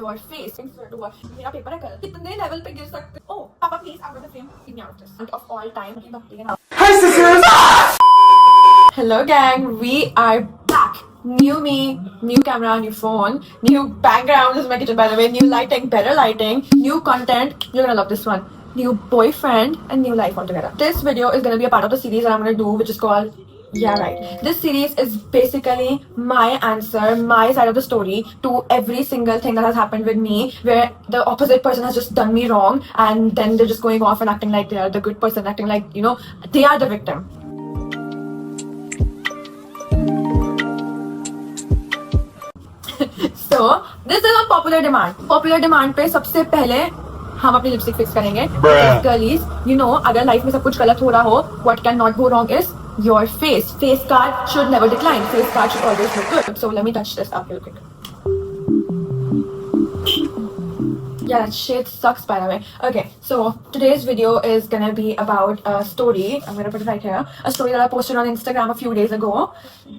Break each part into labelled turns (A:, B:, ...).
A: your face in front of मेरा paper है कल कितने लेवल पे गिर सकते हो पापा please out of the frame keep me out of this of all time की भक्ति के नाम Hi sisters Hello gang we are back new me new camera new phone new background this is my kitchen by the way new lighting better lighting new content you're gonna love this one new boyfriend and new life altogether this video is gonna be a part of the series that I'm gonna do which is called Yeah, right. This series is basically my answer, my side of the story to every single thing that has happened with me, where the opposite person has just done me wrong, and then they're just going off and acting like they are the good person, acting like, you know, they are the victim. So, this is on popular demand. Popular demand पे सबसे पहले हम अपनी lipstick fix करेंगे. Girlies, you know, अगर life में सब कुछ गलत हो रहा हो, what cannot go wrong is your face. Face card should never decline. Face card should always look good. So let me touch this up real quick. Yeah, that shit sucks by the way. Okay, so today's video is gonna be about a story. I'm gonna put it right here. A story that I posted on Instagram a few days ago.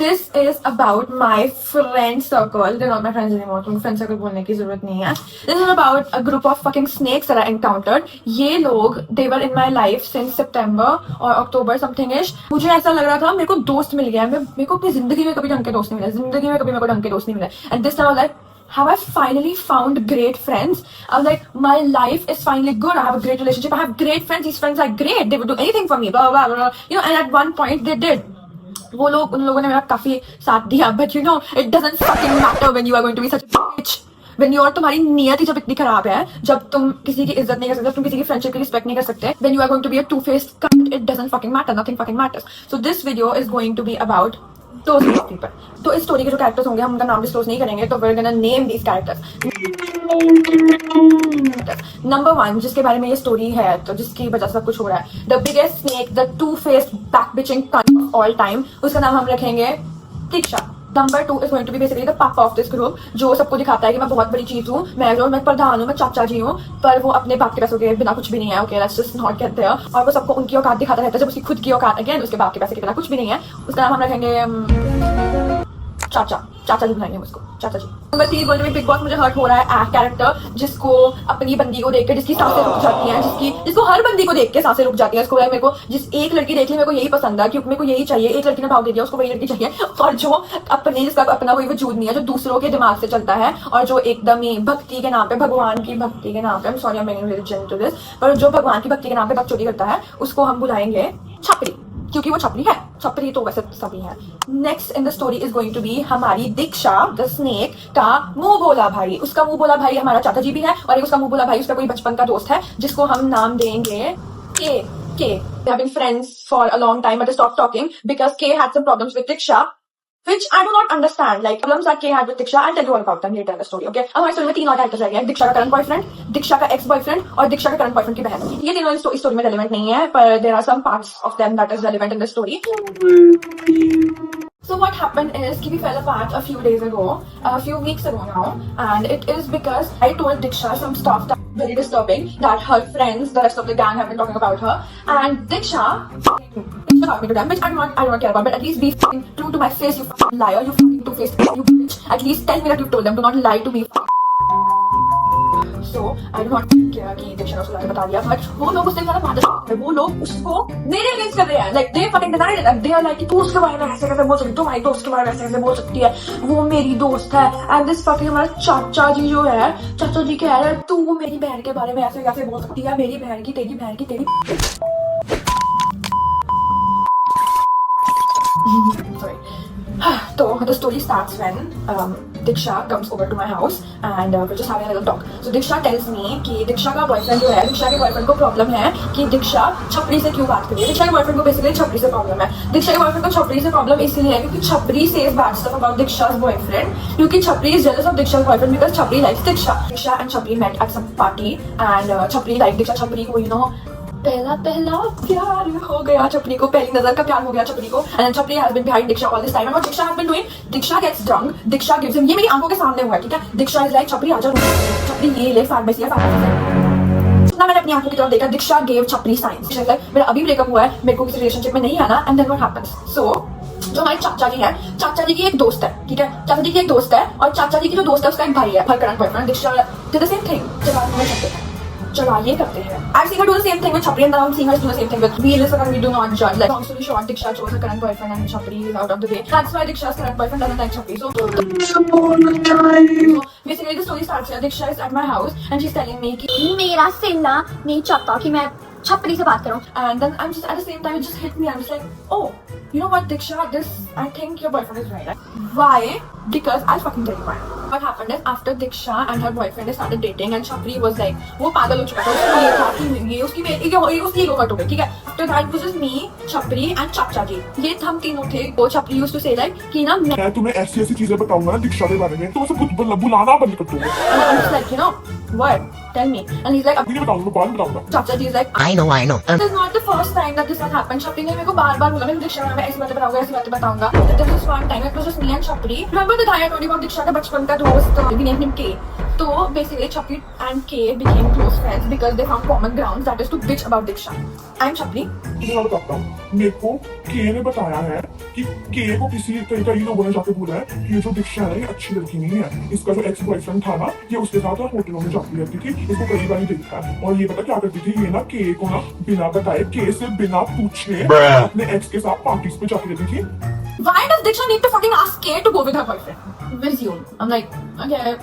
A: This is about my friend circle. They're not my friends anymore. तुम friend circle बोलने की जरूरत नहीं है. This is about a group of fucking snakes that I encountered. ये लोग, they were in my life since September or October something ish. मुझे ऐसा लग रहा था मेरे को दोस्त मिल गया. मेरे को अपनी जिंदगी में कभी ढंग के दोस्त नहीं मिले. जिंदगी में कभी मेरे को ढंग के दोस्त नहीं मिले. And this time I was like, have I finally found great friends? I was like, my life is finally good. I have a great relationship. I have great friends. These friends are great. They would do anything for me. Blah blah blah. You know, and at one point they did. वो लोग उन लोगों ने मेरा काफी साथ दिया. But you know, it doesn't fucking matter when you are going to be such a bitch. When you are तुम्हारी नियत ही जब इतनी खराब है, जब तुम किसी की इज्जत नहीं कर सकते, तुम किसी की फ्रेंडशिप की रिस्पेक्ट नहीं कर सकते, then you are going to be a two-faced cunt. It doesn't fucking matter. Nothing fucking matters. So this video is going to be about those people. तो इस स्टोरी के जो कैरेक्टर्स होंगे हम उनका नाम डिस्क्लोज नहीं करेंगे तो we're gonna name these characters. Number 1 जिसके बारे में ये स्टोरी है तो जिसकी वजह से सब कुछ हो रहा है, the biggest snake, the two-faced back-bitching cunt of all time, उसका नाम हम रखेंगे दीक्षा. Number 2 is going to be basically the papa of this group, जो सबको दिखाता है कि मैं बहुत बड़ी चीज हूँ, मैं प्रधान हूँ, मैं चाचा जी हूँ, पर वो अपने बाप के पैसों के बिना कुछ भी नहीं है. Okay, let's just not get there. और वो सबको उनकी औकात दिखाता रहता है जब उसकी खुद की औकात अगेन उसके बाप के पैसे के बिना कुछ भी नहीं है. उसका नाम हम रखेंगे चाचा जी बुलाएंगे उसको, चाचा जी. नंबर 3 बोलते हुए बिग बॉस मुझे हर्ट हो रहा है कैरेक्टर जिसको अपनी बंदी को देख के जिसकी सांसें रुक जाती हैं, जिसको हर बंदी को देख के सांसें रुक जाती हैं. उसको मेरे को जिस एक लड़की देख ली मेरे को यही पसंद है क्योंकि मेरे को यही चाहिए. एक लड़की ने भाव दे दिया उसको वही लड़की चाहिए. और जो अपने जिसका अपना कोई वजूद नहीं है, जो दूसरों के दिमाग से चलता है और जो एकदम ही भक्ति के नाम पे, भगवान की भक्ति के नाम पे, sorry I am making religion to this, पर जो भगवान की भक्ति के नाम पे बकचोदी करता है उसको हम बुलाएंगे छपरी, क्योंकि वो छपरी है. छपरी तो वैसे सभी है. Next in the story is going to be हमारी दीक्षा द स्नेक का मुंह बोला भाई. उसका मुंह बोला भाई हमारा चाचा जी भी है और एक उसका मुंह बोला भाई उसका कोई बचपन का दोस्त है जिसको हम नाम देंगे के. They have been friends for a long time but they stopped talking because K had some problems with Diksha, which I do not understand. Like problems that K had with Diksha, I'll tell you all about them later in the story. Okay? हमारी story में 3 और characters रह गए. Diksha का current boyfriend, Diksha का ex boyfriend और Diksha का current boyfriend की बहन. ये तीनों इस स्टोरी में रेलेवेंट नहीं है पर there are some parts of them that is relevant in the story. So what happened is we fell apart a few days ago, a few weeks ago now, and it is because I told Diksha some stuff that very disturbing that her friends, the rest of the gang have been talking about her, and Diksha about me to them, which I don't care about, but at least be fucking true to my face, you fucking liar, you fucking two-faced, you bitch. At least tell me that you've told them, do not lie to me. So I do not care कि Diksha ने उसको लाके बता दिया, but वो लोग उससे ज़्यादा बात है, वो लोग उसको मेरे अगेंस्ट कर रहे हैं. Like they fucking denied it. They are like कि तू उसके बारे में ऐसे कैसे बोल सकती है, तुम्हारी दोस्त के बारे में ऐसे कैसे बोल सकती है, वो मेरी दोस्त है. And this fucking हमारा चाचा जी जो है, चाचा जी कह रहे हैं तू मेरी बहन के बारे में ऐसे कैसे बोल सकती है, मेरी बहन की तेरी बहन की तेरी. Sorry. So the story starts when Diksha comes over to my house and we're just having a little talk. So Diksha tells me कि Diksha का बॉयफ्रेंड जो है, Diksha के बॉयफ्रेंड को प्रॉब्लम है कि Diksha छपरी से क्यों बात कर रही है. Diksha के बॉयफ्रेंड को बेसिकली छपरी से प्रॉब्लम है. Diksha के बॉयफ्रेंड को छपरी से प्रॉब्लम इसलिए है क्योंकि छपरी says bad stuff about Diksha's boyfriend, क्योंकि छपरी is jealous of Diksha's boyfriend because छपरी likes Diksha. Diksha and छपरी met at some party and छपरी like Diksha. छपरी को you know पहला प्यार हो गया छपरी को, पहली नजर का प्यार हो गया छपरी को. And छपरी has been behind Diksha all this time. And what Diksha has been doing, Diksha gets drunk, Diksha gives him, ये मेरी आंखों के सामने हुआ है, ठीक है. Diksha is like छपरी आजा, छपरी ये ले फार्मेसी है. ना मैंने अपनी आंखों की तरफ देखा. Diksha gave छपरी signs. Like मेरा अभी ब्रेकअप हुआ है, मेरे को किसी रिलेशनशिप में नहीं आना. And then what happens? So जो हमारे चाचा जी है, चाचा जी की एक दोस्त है, ठीक है, चाचा जी की एक दोस्त है और चाचा जी की जो दोस्त है उसका एक भाई है, हर current boyfriend Diksha did the same thing। चला ये करते हैं। I've seen her do the same thing with Chapri and now I'm seeing her do the same thing with we listen and we do not judge। Like long story short, Diksha chose her current boyfriend and Chapri is out of the way। That's why Diksha's current boyfriend doesn't like Chapri। So basically the story starts here। Diksha is at my house and she's telling me कि
B: मेरा सिल्ला नहीं चाहता कि मैं छपरी से बात करूं।
A: and then I'm just at the same time it just hit me। I'm just like, oh, you know what, Diksha, this I think your boyfriend is right। Why? Because I'll fucking tell you why। What happened is after Diksha and her boyfriend started dating and Chapri was like, वो पागल हो चुका था, उसको ये था कि ये उसकी ego hurt हो गई, ठीक है। After that it was just me, Chapri and चाचा जी, ये हम तीनों थे। वो Chapri used to say like कि ना
C: मैं तुम्हें ऐसी ऐसी चीजें बताऊंगा ना दीक्षा के बारे में, तो उसे बुलाना बंद कर दूंगा।
A: and I'm just like, you know what, tell me। and he's like,
C: अभी नहीं बताऊंगा, बाद में बताऊंगा।
A: चाचा जी is like,
D: I know, I know।
A: This is not the first time that this has happened। Chapri ने मेरे को बार-बार बोला, मैं दीक्षा मैं ऐसी बातें बताऊंगा, ऐसी बातें बताऊंगा। This was one time, it was just me and Chapri। Remember the guy I told you about दीक्षा का बचपन का दोस्त, we named him K। तो basically Chapri and K became close friends because they found common grounds, that is to bitch about Diksha। I'm Chapri।
C: मैं बताता हूँ, मेरे को के ने बताया है कि के को कई लोगों ने जाके बोला है कि ये जो दीक्षा है ये अच्छी लड़की नहीं है। इसका जो एक्स बॉयफ्रेंड था ना, ये उसके साथ होटलों में जाती रहती थी, इसको कई बार देखा है। और ये पता क्या करती थी, ये ना के को ना बिना बताए, के से बिना पूछे अपने एक्स के साथ पार्टीज पे जाती रहती थी।
A: Why does Diksha need to fucking ask K to go with her boyfriend? Resume। I'm like, okay,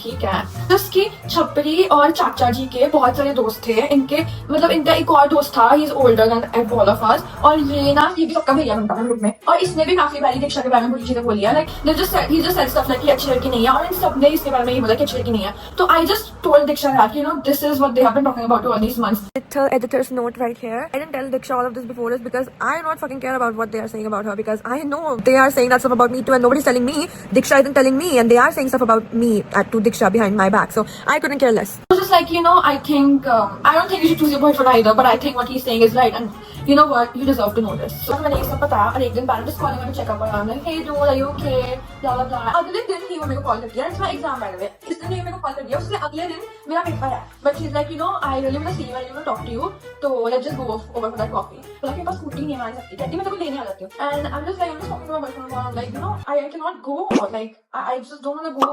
A: ठीक है। उसकी छपरी और चाचा जी के बहुत सारे दोस्त थे, इनके मतलब इनका एक और दोस्त था, he is older than all of us. और ये ना ये भी सबका भैया बनता है ग्रुप में, और इसने भी काफी बारी दीक्षा के बारे में बुरी चीजें बोली है। Like he just said stuff like कि अच्छी लड़की नहीं है, और इन सबने इसके बारे में ये बोला कि अच्छी लड़की नहीं है। तो I just told Diksha that you know this is what they have been talking about all these months. Little editor's note right here। I didn't tell Diksha all of this before is because I do not fucking care about what they are saying about her, because I know they are saying that stuff about me too and nobody's telling me, Diksha isn't telling me, and they are saying stuff about me to Diksha behind my back, so I couldn't care less। So just like, you know, I think I don't think you should choose your boyfriend either, but I think what he's saying is right, and you know what, you deserve to know this। So मैंने ये सब बताया और एक दिन बाद just calling her to check up on her। I'm like, hey dude, are you okay? blah blah blah। अगले दिन ही वो मेरे को कॉल कर दिया, it's my exam by the way। इस दिन ये मेरे को कॉल कर दिया, उसके अगले दिन मेरा पेपर है, but she's like, you know, I really want to see you, I really want to talk to you, तो let's just go over for that coffee। बोला कि पास स्कूटी नहीं है, आ सकती, कहती मैं तेरे को लेने आ जाती हूँ। and I'm just like, I'm just talking to my boyfriend about, like, you know, I cannot go, like I just don't want to go,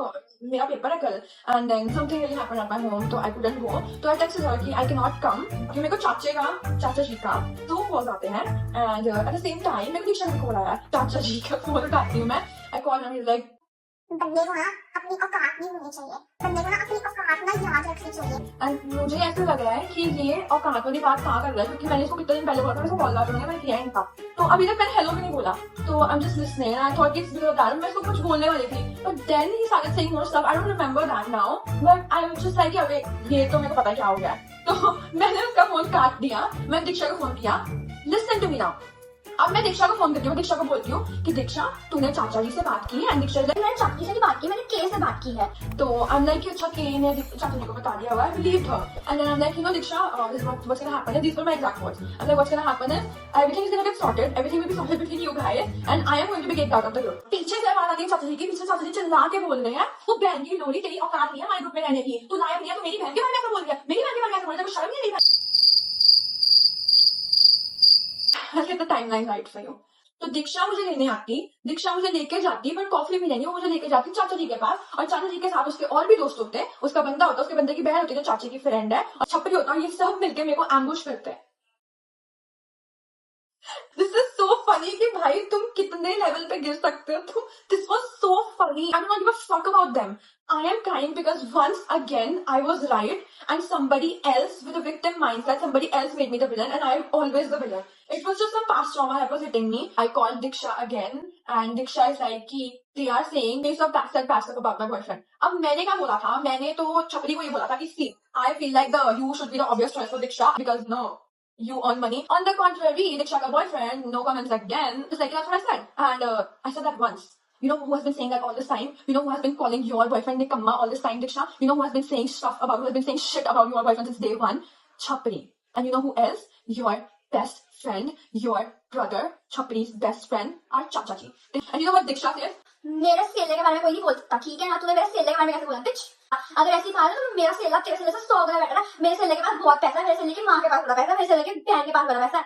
A: मेरा पेपर है कल, and then something really happened at my home, तो I couldn't go। तो I texted her कि I cannot come, क्योंकि मेरे को चाचा जी का 2 calls आते हैं, and at the same time मेरे को दीक्षा ने कॉल आया, चाचा जी का फोन उठाती हूँ मैं, I call him, he's like,
B: बंदे को ना अपनी औकात नहीं होनी चाहिए, बंदे को ना अपनी औकात ना याद रखनी चाहिए।
A: and मुझे ऐसा लग रहा है कि ये औकात वाली बात कहाँ कर रहा है, क्योंकि मैंने इसको कितने दिन पहले बोला था, मैं इसको कॉल कर मैंने किया नहीं था, तो अभी तक मैंने हेलो भी नहीं बोला। तो I'm just listening and I thought कि मैं इसको कुछ बोलने वाली थी, but then he started saying more stuff। I don't remember that now, but I was just like, अबे ये तो मेरे को पता क्या हो गया। तो मैंने उसका फोन काट दिया, मैंने दीक्षा को फोन किया। Listen to me now। अब मैं दीक्षा को फोन करती हूँ, दीक्षा को बोलती हूँ कि दीक्षा तूने चाचा जी से बात की है, एंड दीक्षा
B: मैंने चाची से नहीं बात की, मैंने के से बात की है।
A: तो I'm like, अच्छा के ने चाचा जी को बता दिया हुआ है, believed her, and then I'm like, you know Diksha, this is what's gonna happen, and these were my exact words। I'm like, what's gonna happen is everything is gonna get sorted, everything will be sorted between you guys, and I am going to be kicked out of the group। पीछे से आवाज आती है चाचा जी की, पीछे चाचा जी चिल्ला के बोल रहे हैं, वो बहन की लोरी, तेरी औकात नहीं है हमारे ग्रुप में रहने की, तू लायक नहीं है, तू मेरी बहन के बारे में ऐसा बोल दिया, मेरी बहन के बारे में ऐसा बोल दिया, कुछ शर्म नहीं आई। I'll get the timeline right for you। तो दीक्षा मुझे लेने आती, दीक्षा मुझे लेके जाती, बट कॉफी भी नहीं, वो मुझे लेके जाती चाचा जी के पास, और चाचा जी के साथ उसके और भी दोस्त होते, उसका बंदा होता, उसके बंदे की बहन होती जो चाची की फ्रेंड है, और छपरी होता, ये सब मिलके मेरे को एम्बुश करते हैं। दिस इज सो फनी कि भाई तुम कितने लेवल पे गिर सकते हो तुम। This was so funny. I don't give a fuck about them. I am crying because once again I was right and somebody else with a victim mindset, somebody else made me the villain and I'm always the villain. It was just some past trauma that was hitting me। I called Diksha again and Diksha is like कि they are saying they सब backstab about my boyfriend। अब मैंने क्या बोला था, मैंने तो छपरी को ये बोला था कि see I feel like you should be the obvious choice for Diksha because no you earn money। On the contrary, Diksha ka boyfriend, no comments again, just like that's what I said, and I said that once। You know who has been saying that all this time? You know who has been calling your boyfriend Nikamma all this time, Diksha? You know who has been saying who has been saying shit about your boyfriend since day one? Chapri। And you know who else? Your best friend, your brother, Chapri's best friend, our Chacha ji। And you know what Diksha says?
B: मेरे सेले के बारे में कोई नहीं बोल सकता, ठीक है ना? तूने मेरे सेले के बारे में कैसे बोला बिच? अगर ऐसी बात है तो मेरा सेला तेरे सेले से 100 गुना बेटर है। मेरे सेले के पास बहुत पैसा है, मेरे सेले की माँ के पास बड़ा पैसा है, मेरे सेले की बहन के पास बड़ा पैसा है।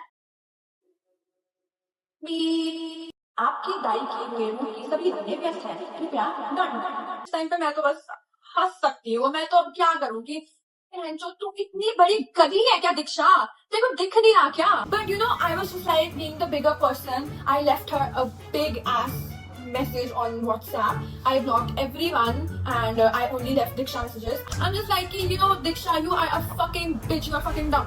A: आपकी दाई की बेवकूफ की सभी धंधे व्यस्त हैं, कृपया इस टाइम पे मैं तो बस हंस सकती हूँ। मैं तो अब क्या करूँ कि जो तू इतनी बड़ी गधी है क्या दीक्षा, तेरे को दिख नहीं रहा क्या? But you know I was just like being the bigger person, I left her a big S message on WhatsApp. I blocked everyone and I only left Diksha messages. I'm just like, you know, Diksha, you are a fucking bitch, you are fucking dumb.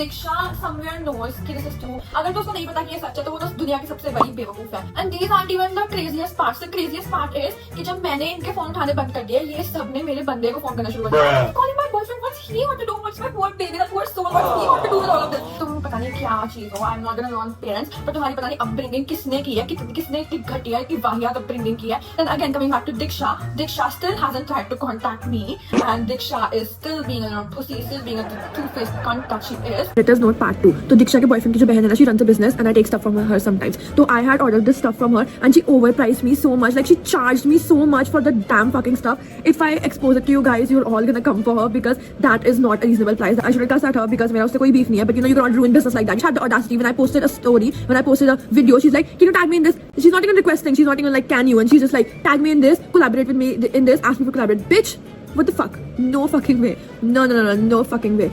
A: Diksha somewhere knows कि this is true. अगर तो उसको नहीं पता कि ये सच है तो वो तो दुनिया की सबसे बड़ी बेवकूफ है. And these aren't even the craziest parts. The craziest part is कि जब मैंने इनके फोन उठाने बंद कर दिए, ये सब ने मेरे बंदे को फोन करना शुरू कर दिया. I'm calling my boyfriend. What's he want to do? What's my poor baby? That poor soul. What's he want to do with all of this? तुम पता नहीं क्या चीज हो. I'm not gonna know on parents. पर तुम्हारी पता नहीं upbringing किसने की है, किसने इतनी घटिया, इतनी वाहियात upbringing की है. Then again coming back to Diksha, Diksha still hasn't tried to contact me, and Diksha is still being a pussy, still being a two-faced cunt that she is.
D: It is not part 2. तो दीक्षा के boyfriend की जो बहन है ना, she runs a business and I take stuff from her sometimes. तो I had ordered this stuff from her and she overpriced me so much, like she charged me so much for the damn fucking stuff. If I expose it to you guys, you're all gonna come for her because that is not a reasonable price. I shouldn't cuss at her because मेरा उससे कोई beef नहीं है, but you know you cannot ruin business like that. She had the audacity when I posted a story, when I posted a video, she's like, can you tag me in this? She's not even requesting, she's not even like, can you? And she's just like, tag me in this, collaborate with me in this, ask me for collaborate. Bitch, what the fuck? No fucking way. No fucking way.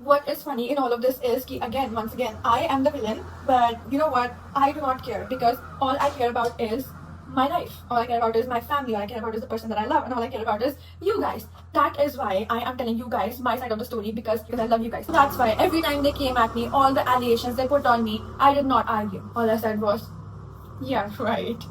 A: What is funny in all of this is कि once again, I am the villain, but you know what? I do not care because all I care about is my life. All I care about is my family. All I care about is the person that I love, and all I care about is you guys. That is why I am telling you guys my side of the story because I love you guys. So that's why every time they came at me, all the allegations they put on me, I did not argue. All I said was, yeah, right.